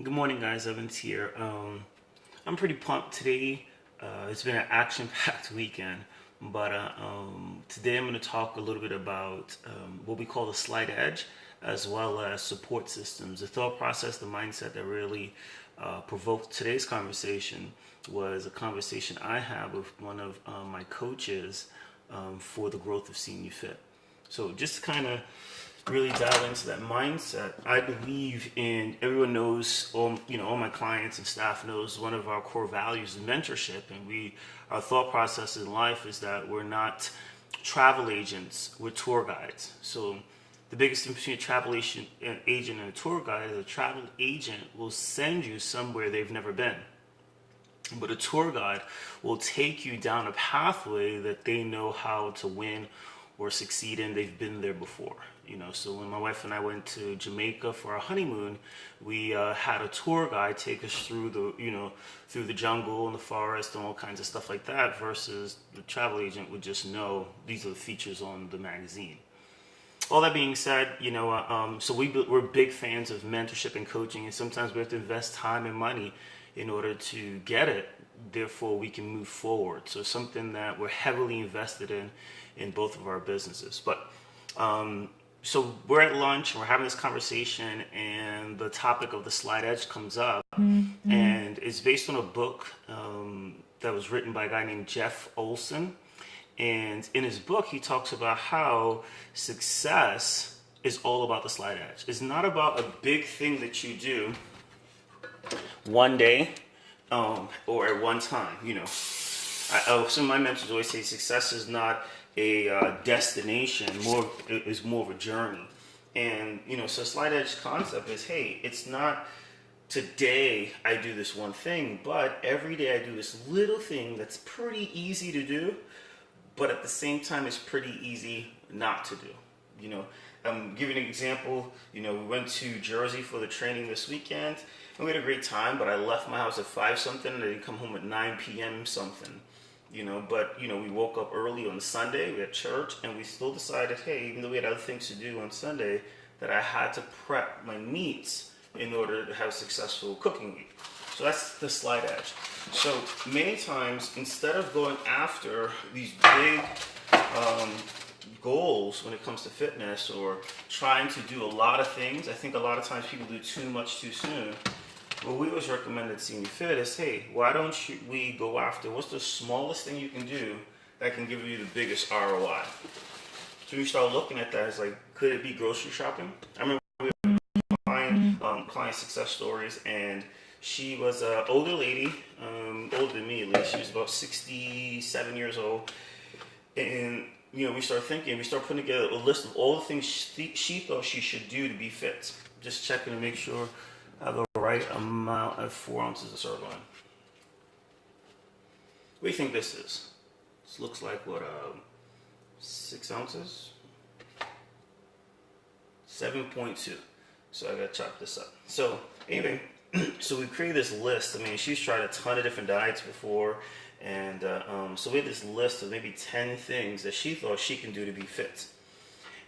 Good morning, guys. Evans here. I'm pretty pumped today. It's been an action-packed weekend, but today I'm going to talk a little bit about what we call the slight edge, as well as support systems. The thought process, the mindset that really provoked today's conversation was a conversation I had with one of my coaches for the growth of Senior Fit. So just to kind of really dive into that mindset, I believe in, everyone knows, all my clients and staff knows one of our core values is mentorship, and our thought process in life is that we're not travel agents, we're tour guides. So the biggest difference between a travel agent and a tour guide is a travel agent will send you somewhere they've never been. But a tour guide will take you down a pathway that they know how to win or succeed in. They've been there before. So when my wife and I went to Jamaica for our honeymoon, we had a tour guide take us through through the jungle and the forest and all kinds of stuff like that, versus the travel agent would just know these are the features on the magazine. All that being said, so we're big fans of mentorship and coaching, and sometimes we have to invest time and money in order to get it. Therefore, we can move forward. So something that we're heavily invested in both of our businesses. But so we're at lunch and we're having this conversation, and the topic of the slight edge comes up, and it's based on a book that was written by a guy named Jeff Olson. And in his book, he talks about how success is all about the slight edge. It's not about a big thing that you do one day or at one time. Some of my mentors always say success is not a destination, is more of a journey. And so slight edge concept is, hey, it's not today I do this one thing, but every day I do this little thing that's pretty easy to do, but at the same time it's pretty easy not to do. I'm giving an example. We went to Jersey for the training this weekend, and we had a great time, but I left my house at 5 something, and I didn't come home at 9 p.m. something. But we woke up early on Sunday, we had church, and we still decided, hey, even though we had other things to do on Sunday, that I had to prep my meats in order to have a successful cooking week. So that's the slight edge. So many times, instead of going after these big goals when it comes to fitness, or trying to do a lot of things, I think a lot of times people do too much too soon. What we always recommend at Senior Fit is, hey, why don't we go after what's the smallest thing you can do that can give you the biggest ROI? So we start looking at that as like, could it be grocery shopping? I remember we were client success stories, and she was an older lady, older than me at least. She was about 67 years old, and we started putting together a list of all the things she thought she should do to be fit. Just checking to make sure I have the right amount of 4 ounces of sirloin. What do you think this is? This looks like 6 ounces? 7.2. So I gotta chop this up. So anyway, so we created this list. She's tried a ton of different diets before, and so we had this list of maybe 10 things that she thought she can do to be fit.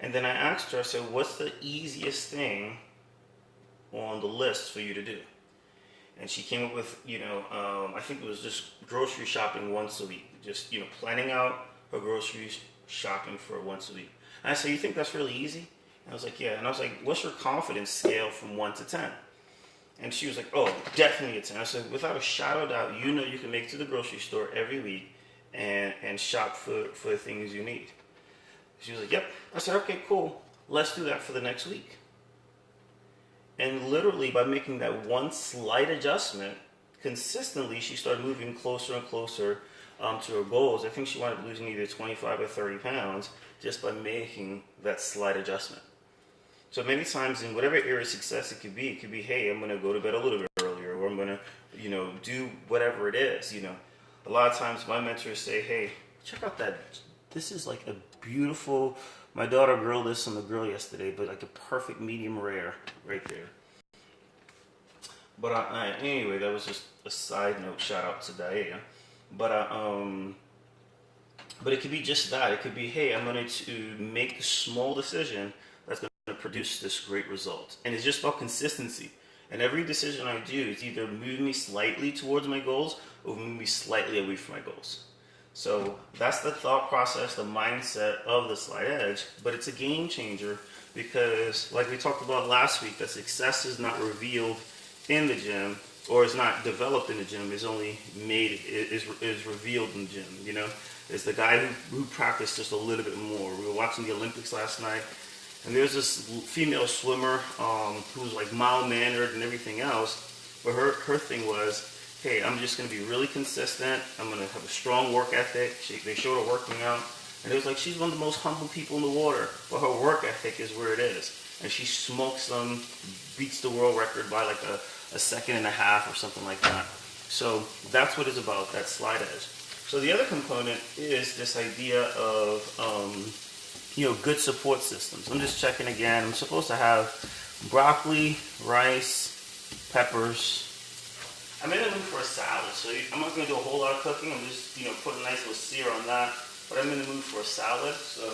And then I asked her, I said, what's the easiest thing on the list for you to do? And she came up with, I think it was just grocery shopping once a week. Just, planning out her grocery shopping for once a week. And I said, you think that's really easy? And I was like, yeah. And I was like, what's your confidence scale from 1 to 10? And she was like, oh, definitely a 10. I said, without a shadow of doubt, you can make it to the grocery store every week and shop for the things you need. She was like, yep. I said, okay, cool. Let's do that for the next week. And literally, by making that one slight adjustment, consistently, she started moving closer and closer to her goals. I think she wound up losing either 25 or 30 pounds just by making that slight adjustment. So many times, in whatever area of success it could be, hey, I'm going to go to bed a little bit earlier, or I'm going to, do whatever it is. A lot of times my mentors say, hey, check out that. This is like a beautiful, my daughter grilled this on the grill yesterday, but like a perfect medium rare right there. But anyway, that was just a side note. Shout out to Daya. But it could be just that. It could be, hey, I'm going to make a small decision that's going to produce this great result. And it's just about consistency. And every decision I do is either move me slightly towards my goals or move me slightly away from my goals. So that's the thought process, the mindset of the Slight Edge. But it's a game changer because, like we talked about last week, that success is not revealed in the gym, or is not developed in the gym, is only made, is revealed in the gym, you know? It's the guy who practiced just a little bit more. We were watching the Olympics last night, and there's this female swimmer who was like mild-mannered and everything else, but her thing was, hey, I'm just going to be really consistent. I'm going to have a strong work ethic. They showed her working out, and it was like she's one of the most humble people in the water, but her work ethic is where it is. And she smokes them, beats the world record by like a second and a half or something like that. So that's what it's about, that Slight Edge. So the other component is this idea of, good support systems. I'm just checking again. I'm supposed to have broccoli, rice, peppers. I'm in the mood for a salad, so I'm not going to do a whole lot of cooking. I'm just, put a nice little sear on that. But I'm in the mood for a salad, so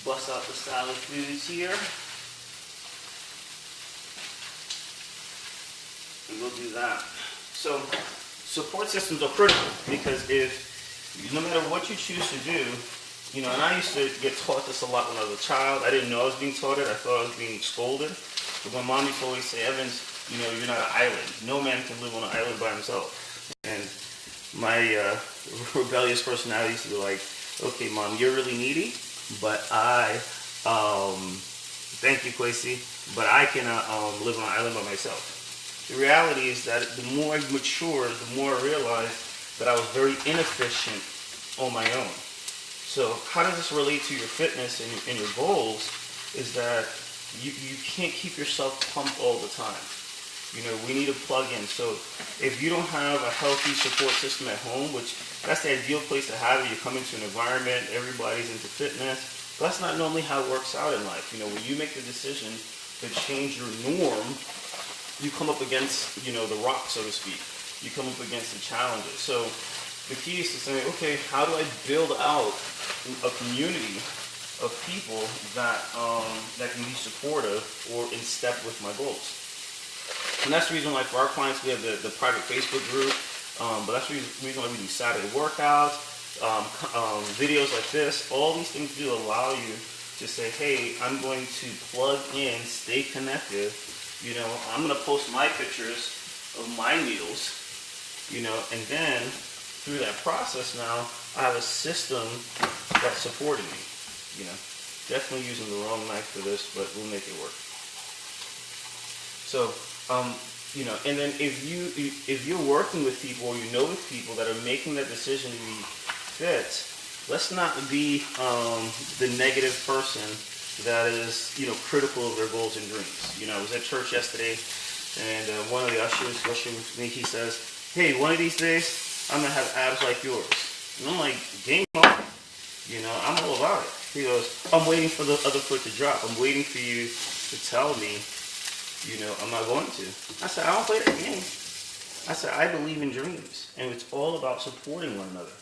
bust out the salad foods here. And we'll do that. So support systems are critical because no matter what you choose to do, and I used to get taught this a lot when I was a child. I didn't know I was being taught it. I thought I was being scolded. But my mom used to always say, Evans, you're not an island. No man can live on an island by himself. And my rebellious personality used to be like, okay, Mom, you're really needy, but thank you, Quasi, but I cannot live on an island by myself. The reality is that the more I matured, the more I realized that I was very inefficient on my own. So how does this relate to your fitness and your goals is that you can't keep yourself pumped all the time. We need to plug in. So if you don't have a healthy support system at home, which that's the ideal place to have it, you come into an environment, everybody's into fitness, but that's not normally how it works out in life. When you make the decision to change your norm, you come up against, the rock, so to speak. You come up against the challenges. So the key is to say, okay, how do I build out a community of people that can be supportive or in step with my goals? And that's the reason why for our clients we have the private Facebook group, but that's the reason why we do Saturday workouts, videos like this. All these things do allow you to say, hey, I'm going to plug in, stay connected. I'm going to post my pictures of my meals, and then through that process now, I have a system that's supporting me. Definitely using the wrong knife for this, but we'll make it work. So, and then if you're working with people or with people that are making that decision to be fit, let's not be the negative person that is, critical of their goals and dreams. I was at church yesterday, and one of the ushers with me, he says, hey, one of these days, I'm going to have abs like yours. And I'm like, game on. I'm all about it. He goes, I'm waiting for the other foot to drop. I'm waiting for you to tell me, I'm not going to. I said, I don't play that game. I said, I believe in dreams. And it's all about supporting one another.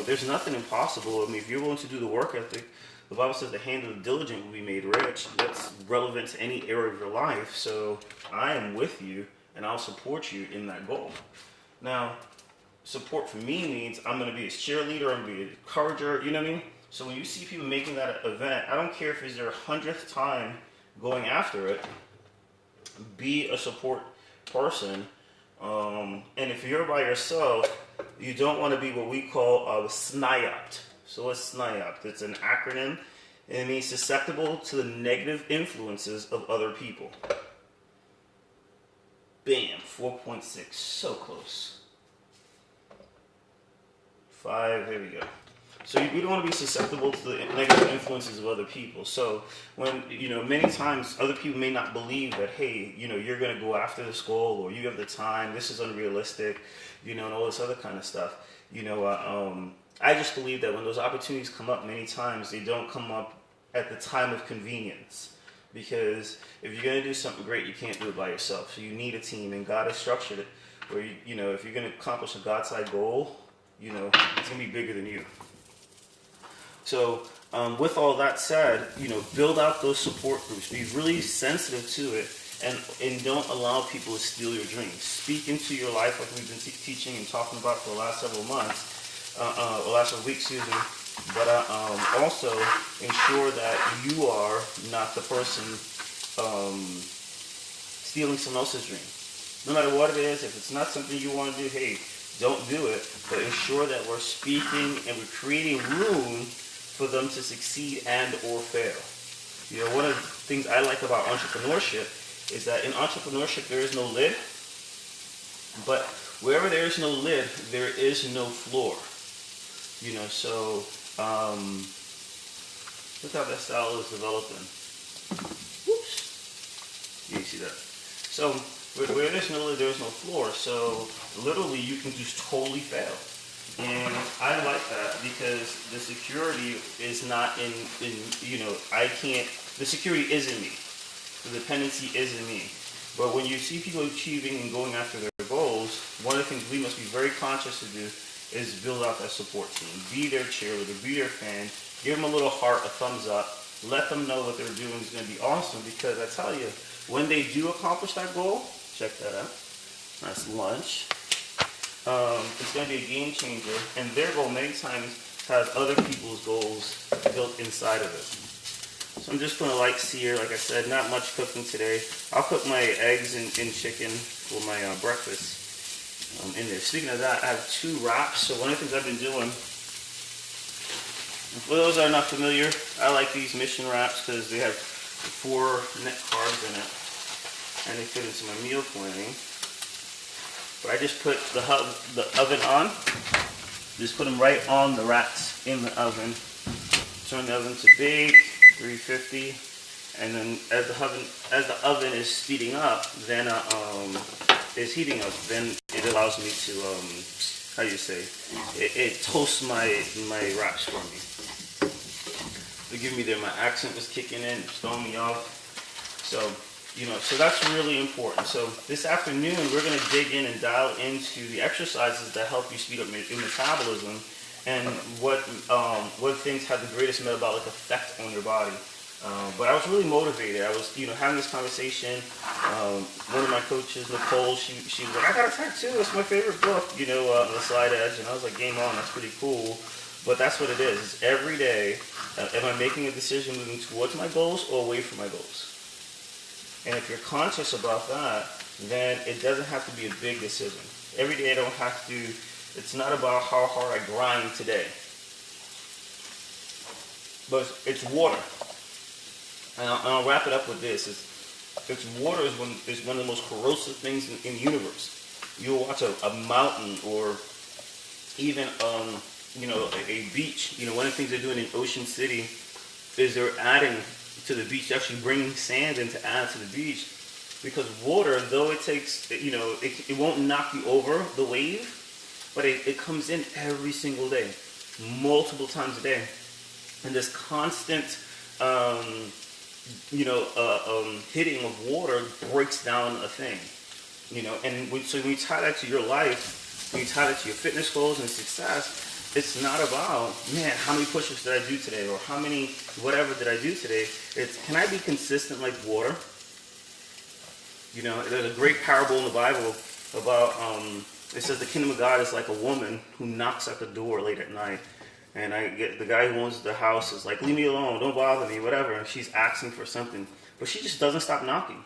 There's nothing impossible. If you're willing to do the work ethic, the Bible says the hand of the diligent will be made rich. That's relevant to any area of your life. So I am with you, and I'll support you in that goal. Now, support for me means I'm going to be a cheerleader, I'm going to be an encourager, you know what I mean? So when you see people making that event, I don't care if it's their 100th time going after it, be a support person. And if you're by yourself, you don't want to be what we call SNIOPed. So what's SNIOPed? It's an acronym, and it means susceptible to the negative influences of other people. Bam, 4.6, so close. 5, there we go. So we don't want to be susceptible to the negative influences of other people. So when, many times other people may not believe that, hey, you're going to go after this goal, or you have the time, this is unrealistic, and all this other kind of stuff. I just believe that when those opportunities come up, many times they don't come up at the time of convenience. Because if you're going to do something great, you can't do it by yourself. So you need a team, and God has structured it where, if you're going to accomplish a God-side goal, it's going to be bigger than you. So With all that said, build out those support groups. Be really sensitive to it, and don't allow people to steal your dreams. Speak into your life like we've been teaching and talking about for the last several months, or last several weeks, excuse me. But also ensure that you are not the person stealing someone else's dream. No matter what it is, if it's not something you want to do, hey, don't do it. But ensure that we're speaking and we're creating room for them to succeed and or fail. One of the things I like about entrepreneurship is that in entrepreneurship there is no lid, but wherever there is no lid, there is no floor. So look how that style is developing. Whoops. You see that? So where there's no lid, there's no floor. So literally you can just totally fail. And I like that because the security is not the security is in me. The dependency is in me. But when you see people achieving and going after their goals, one of the things we must be very conscious to do is build out that support team. Be their cheerleader, be their fan, give them a little heart, a thumbs up, let them know what they're doing is going to be awesome, because I tell you, when they do accomplish that goal, check that out, nice lunch, it's going to be a game changer, and their goal many times has other people's goals built inside of it. So I'm just going to sear, like I said, not much cooking today. I'll cook my eggs and chicken for my breakfast in there. Speaking of that, I have 2 wraps. So one of the things I've been doing, for those that are not familiar, I like these mission wraps because they have 4 net carbs in it, and they fit into my meal planning. But I just put the oven on. Just put them right on the wraps in the oven. Turn the oven to bake, 350, and then as the oven is speeding up, then is heating up, then it allows me to it toasts my wraps for me. Forgive me there, my accent was kicking in, throwing me off. So so that's really important. So this afternoon we're going to dig in and dial into the exercises that help you speed up your metabolism, and what things have the greatest metabolic effect on your body. But I was really motivated. I was, having this conversation. One of my coaches, Nicole, she was like, "I got a tattoo. It's my favorite book, The Slide Edge." And I was like, "Game on. That's pretty cool." But that's what it is. It's every day. Am I making a decision moving towards my goals or away from my goals? And if you're conscious about that, then it doesn't have to be a big decision. Every day I don't have to. It's not about how hard I grind today. But it's water. And I'll wrap it up with this. It's water is one of the most corrosive things in the universe. You'll watch a mountain, or even a beach. One of the things they're doing in Ocean City is they're adding to the beach, actually bringing sand in to add to the beach, because water, though it takes, it won't knock you over the wave, but it comes in every single day, multiple times a day, and this constant hitting of water breaks down a thing, and so when you tie that to your life, when you tie that to your fitness goals and success, it's not about, man, how many push-ups did I do today, or how many whatever did I do today. It's, can I be consistent like water? There's a great parable in the Bible about, it says the kingdom of God is like a woman who knocks at the door late at night. And the guy who owns the house is like, "Leave me alone, don't bother me," whatever. And she's asking for something, but she just doesn't stop knocking.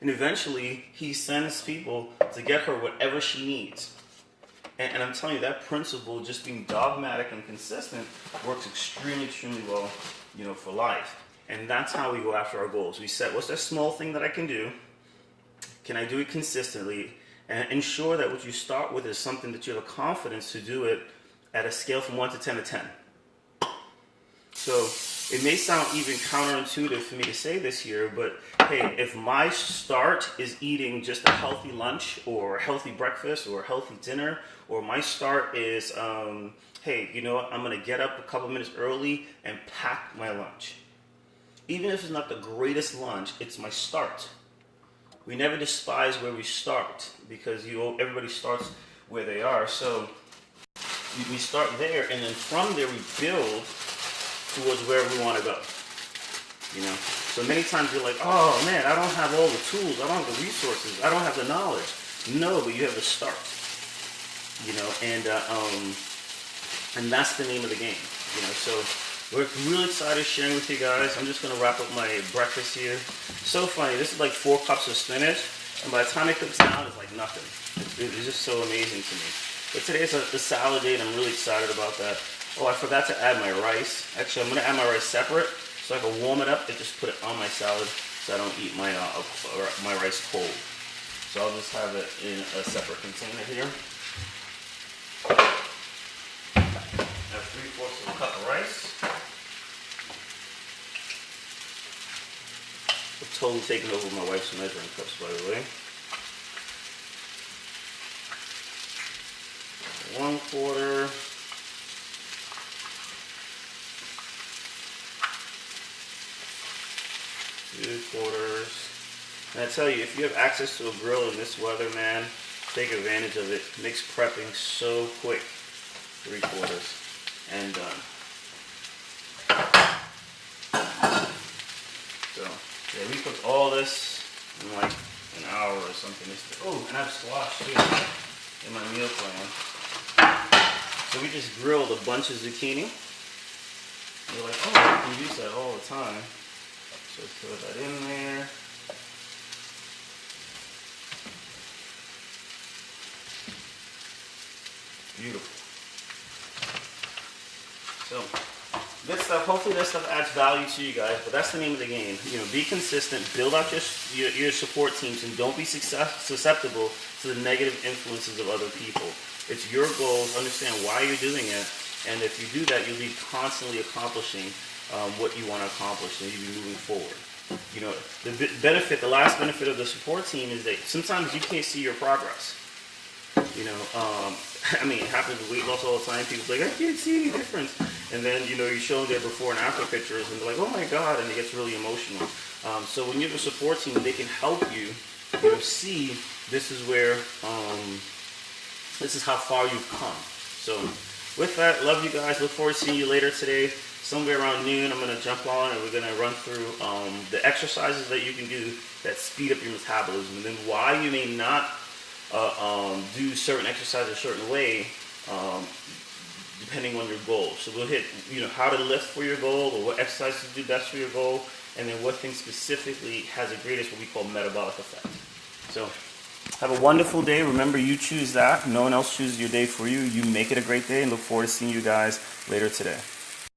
And eventually, he sends people to get her whatever she needs. And I'm telling you, that principle, just being dogmatic and consistent, works extremely, extremely well, for life. And that's how we go after our goals. We set, what's that small thing that I can do? Can I do it consistently? And ensure that what you start with is something that you have a confidence to do it at a scale from 1 to 10 to 10. So it may sound even counterintuitive for me to say this here, but hey, if my start is eating just a healthy lunch or a healthy breakfast or a healthy dinner, or my start is, hey, I'm going to get up a couple minutes early and pack my lunch. Even if it's not the greatest lunch, it's my start. We never despise where we start, because everybody starts where they are. So we start there, and then from there we build towards wherever we want to go. You know, so many times you're like, oh man, I don't have all the tools, I don't have the resources, I don't have the knowledge. No, but you have the start. You know, and that's the name of the game. You know, so we're really excited sharing with you guys. I'm just gonna wrap up my breakfast here. So funny, this is like 4 cups of spinach, and by the time it cooks down, it's like nothing. It's just so amazing to me. But today's a salad day, and I'm really excited about that. Oh, I forgot to add my rice. Actually, I'm gonna add my rice separate, so I can warm it up and just put it on my salad, so I don't eat my rice cold. So I'll just have it in a separate container here. I have 3/4 of a cup of rice. I've totally taken over my wife's measuring cups, by the way. 1/4. 2/4. And I tell you, if you have access to a grill in this weather, man, take advantage of it. It makes prepping so quick. 3/4 and done. So yeah, we cooked all this in like an hour or something. Oh, and I have squash too in my meal plan. So we just grilled a bunch of zucchini. And you're like, oh, I can use that all the time. So throw that in there. Beautiful. So, good stuff. Hopefully that stuff adds value to you guys, but that's the name of the game. You know, be consistent, build out your support teams, and don't be susceptible to the negative influences of other people. It's your goals, understand why you're doing it, and if you do that, you'll be constantly accomplishing what you want to accomplish, and you'll be moving forward. You know, the last benefit of the support team is that sometimes you can't see your progress. You know, I mean, it happens with weight loss all the time. People's like, I can't see any difference. And then, you know, you show them their before and after pictures, and they're like, oh my God, and it gets really emotional. So when you have a support team, they can help you, you know, see this is where, this is how far you've come. So with that, love you guys. Look forward to seeing you later today. Somewhere around noon, I'm going to jump on and we're going to run through the exercises that you can do that speed up your metabolism, and then why you may not do certain exercises a certain way, depending on your goal. So we'll hit, you know, how to lift for your goal, or what exercises do best for your goal, and then what thing specifically has the greatest, what we call, metabolic effect. So have a wonderful day. Remember, you choose that. No one else chooses your day for you. You make it a great day, and look forward to seeing you guys later today.